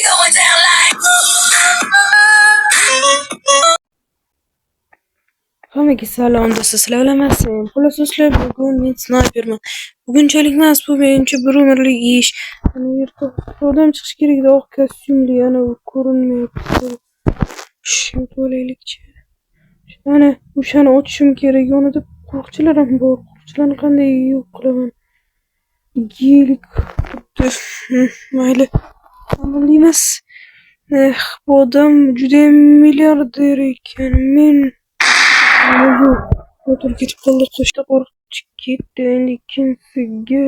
going down like. Hammaga salom do'stlar, sizlar bilaman. Xulosa bugun men snayperman. Bugunchalik emas, bu menimcha bir umrlik ish. Ana yerda odam chiqish kerak edi, oq kostyumli, ana u ko'rinmayapti. Shut olaylikchi. Ana o'shani ochishim kerak, yonida qo'riqchilar ham bor. Qo'riqchilarni qanday yo'q qilaman? Gelik mayli. Amal emas. Bu odam juda milliarder ekan. Men motor ketib qoldi, qo'shda qo'rqib ketdi. Endi ikkinchisiga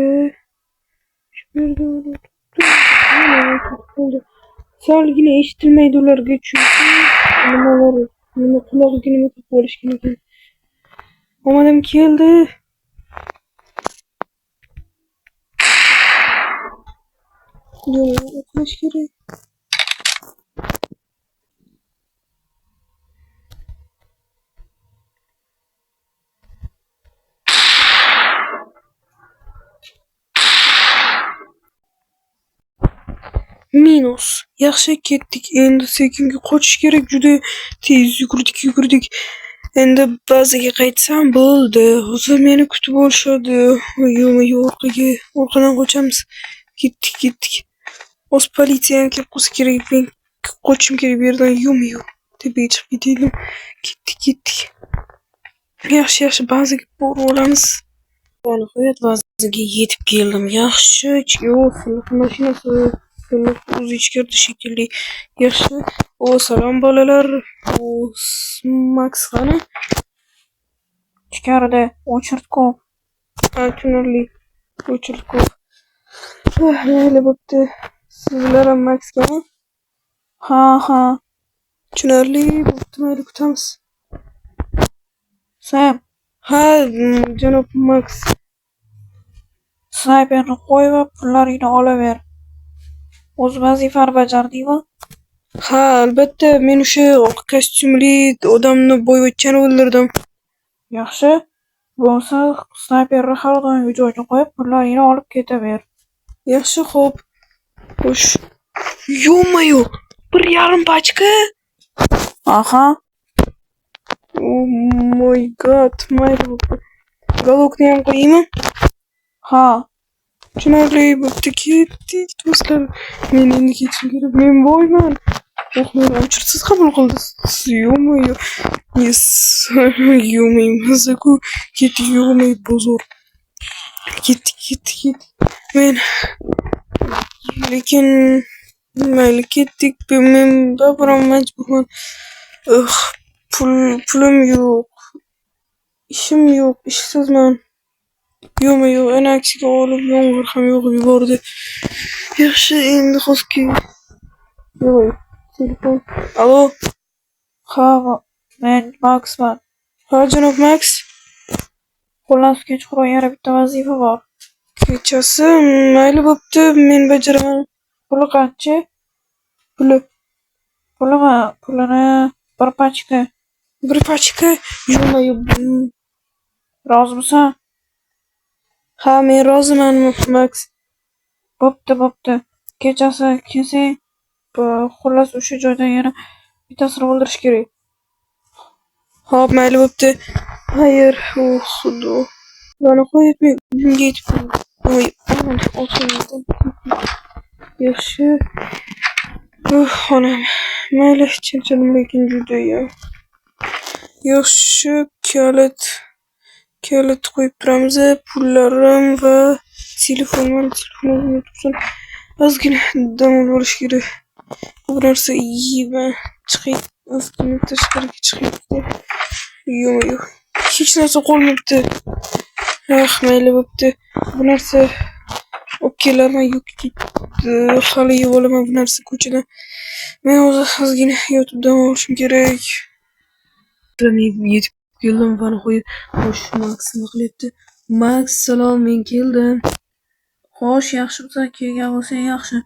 salgina eshitilmaydi ularga, chunki nima qulog'iga nima qilib olishgan ekan. Omadam keldi. O'qish kerak. Minus. Yaxshi ketdik. Endi sekinga qochish kerak. Juda tez yugurdik. Endi bazaga qaytsam bo'ldi. Hozir meni kutib olishadi. Orqadan qochamiz. Ketdik. O'z politsiyani kelib qolsa kerak. Men qochishim kerak bu yerdan. Tepaga chiqib ketaylik. Ketdik. Yaxshi bazaga borib olamiz. Nihoyat bazaga yetib keldim. Yaxshi. Mashinasi o'zi ichkarida shekilli. Yaxshi. Salom bolalar. Max qani? Ichkarida O'chirtkov. Tushunarli. O'chirtkov. Mayli bo'pti. Sizlar ham Max qani? Ha. Tushunarli. Bo'pti, mayli kutamiz. Sam. Ha, janob Max. Snayperni qo'y va pullaringni olaver. O'z vazifani bajardingmi? Ha, albatta, men o'sha oq kostyumli odamni bo'yvachchani o'ldirdim. Yaxshi. Bo'lsa, snayperni har doimgi joyiga qo'yib, pullaringni olib ketaver. Yaxshi, xo'p. Xo'sh. Yo-mayo, 1,5 pachka. Aha. Oh my god, mayli bo'pti. Galokni ham qo'yaymi? Ha. Tushunarli bo'pti, ketdik do'stlar. Men endi ketishim kerak. Men boyman. Men o'chirsiz qabul qildingiz. Yo-mayo. Yes. Yo-mayo, mazaku. Ketdik, yo-mayo, bozor. Ketdik. Lekin mayli ketdik. Men biram majburman. Pulim yo'q. Ishim yo'q, ishsizman. Yo-mayo, ana aksiga olib yomg'ir ham yog'ib yubordi. Yaxshi, endi hozki. Telefon. Alo. Ha, men Maxman. Ha, janob Max. Xullas, kechqurun yana bitta vazifa bor. Kechasi mayli bo'pti, men bajaraman. Puli qancha? Pulimi? Pulini 1 pachka. 1 pachka? Yo-mayo. Rozimisan? Ha, men roziman, Max. Bo'pti. Kechasi kelsang, xullas o'sha joydan yana bittasini o'ldirish kerak. Xo'p, mayli bo'pti. Xayr, xudo. Bana qo'yib men uyimga yetib keldim. Yaxshi. Onam. Mayli, charchadim lekin judayam. Yaxshi, kalit qo'yib turamiz. Pullarim va telefonim tursin. Ozgina dam olish kerak. Bu narsa yeyman. Chiqay. Ozgina tashqariga chiqayapti. Yo-mayo. Hech narsa qolmabdi. Mayli bo'pti. Bu narsa olib kelaman, yo'q ketdi. Hali yeb olaman bu narsa ko'chadan. Men ozgina yotib dam olishim kerak. Men yetib keldim va nihoyat Max nima qilyapti? Max, salom, men keldim. Xo'sh, yaxshi bo'lsa, kelgan bo'lsang yaxshi.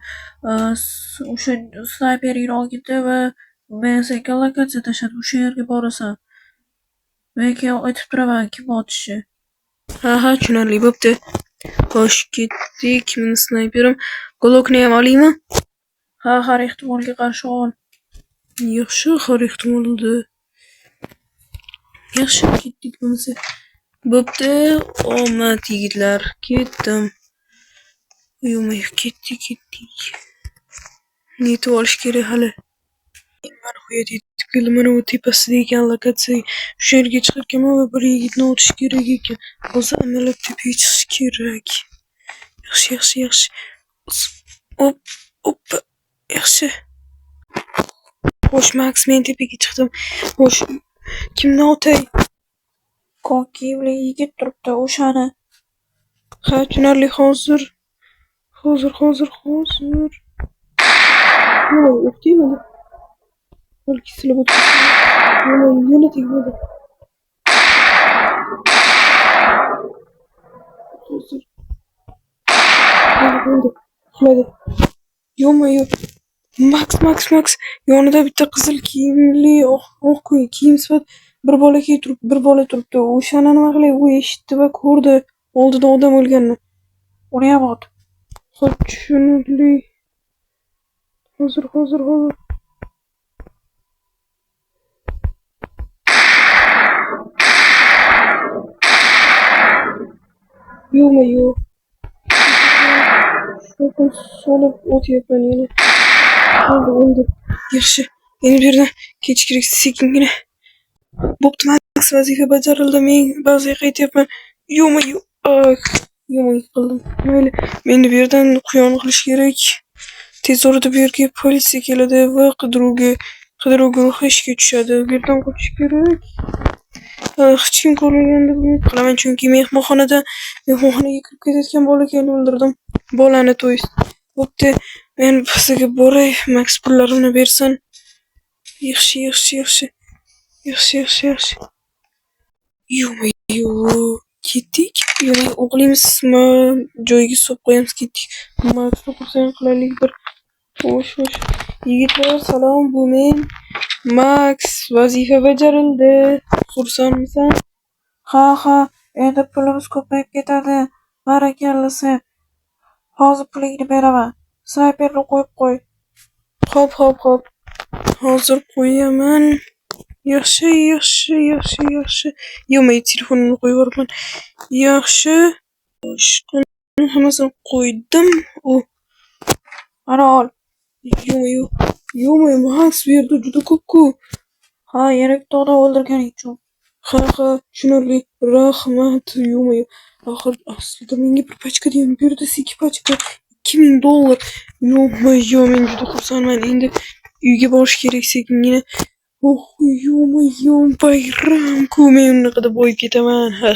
O'sha snayperingni olgin va men senga lokatsiya tashladim. O'sha yerga borasan. Men keyin aytib turaman kim otishi. Ha, tushunarli bo'pti. Xo'sh, ketdik. Men snayperim. Galokni ham olaymi? har ehtimolga qarshi ol. Yaxshi, har ehtimolda. Yaxshi, ketdik bo'lmasa. Bo'pti, omad yigitlar, ketdim. Yo'q, ketdik. Netib olish kerak hali. Mana bu yerga yetib keldim, mana bu tepasida ekan lokatsiya. Shu yerga chiqarkanman va bir yigitni otish kerak ekan. Hozir amalab tepaga chiqish kerak. Yaxshi. Hop. Yaxshi. Xo'sh, Max, men tepaga chiqdim. Xo'sh, kimni otay? Ko'k kiyimli yigit turibdi, o'shani. Ha, tushunarli, hozir. Yo'q, o'q tegmadi. Balki silab o'tib. Yo'q, tegmadi. Hozir. Bo'ldi. Uxladi. Yo'q. Max. Yonida bitta qizil kiyimli, oq kiyim sifat bir bola turibdi. O'shani nima qilay? U eshitdi va ko'rdi oldida odam o'lganini. Uni ham ot. Xo'p, tushunarli. Hozir. Yo'q. Shokon solib o'tyapman yana. Oldi. Yaxshi. Endi bu yerdan ketish kerak sekingina. Bo'pti, Max, vazifa bajarildi. Men bazaga qaytyapman. Yo'q. Yo'q qildim. Mayli. Endi bu yerdan quyon qilish kerak. Tez orada bu yerga politsiya keladi va qidiruv guruhi ishga tushadi. Bu yerdan qochish kerak. Hech kim qolmaganda buni qilaman, chunki mehmonxonaga kirib ketayotgan bolakayni o'ldirdim. Bolani to'yist. Bo'pti, men bazaga boray, Max pullarimni bersin. Yaxshi. Yo'q. Ketdik. Yo'q, o'g'limizmi joyiga solib qo'yamiz, ketdik. Maxni xursand qilaylik bir. Xo'sh. Yigitlar, salom, bu men. Max, vazifa bajarildi. Xursandmisan? Ha, endi pulimiz ko'payib ketadi. Barakalla sen. Hozir pulingni beraman. Snayperni qo'yib qo'y. Xo'p. Hozir qo'yaman. Yaxshi. Yo'q, men telefonimni qo'yib yuborman. Yaxshi. Hammasini qo'ydim. Mana ol. Yo'q, Max, bu yerda juda ko'p-ku. Ha, yana bitta odam o'ldirganing uchun. Ha, tushunarli. Rahmat. Yo'q. Axir aslida menga bir pachka deyam berdi, 2 pachka. $2000. Yo'q, men juda xursandman. Endi uyga borish kerak sekingina. Yo'q, bayram-ku, men unaqada boyib ketaman. Ha.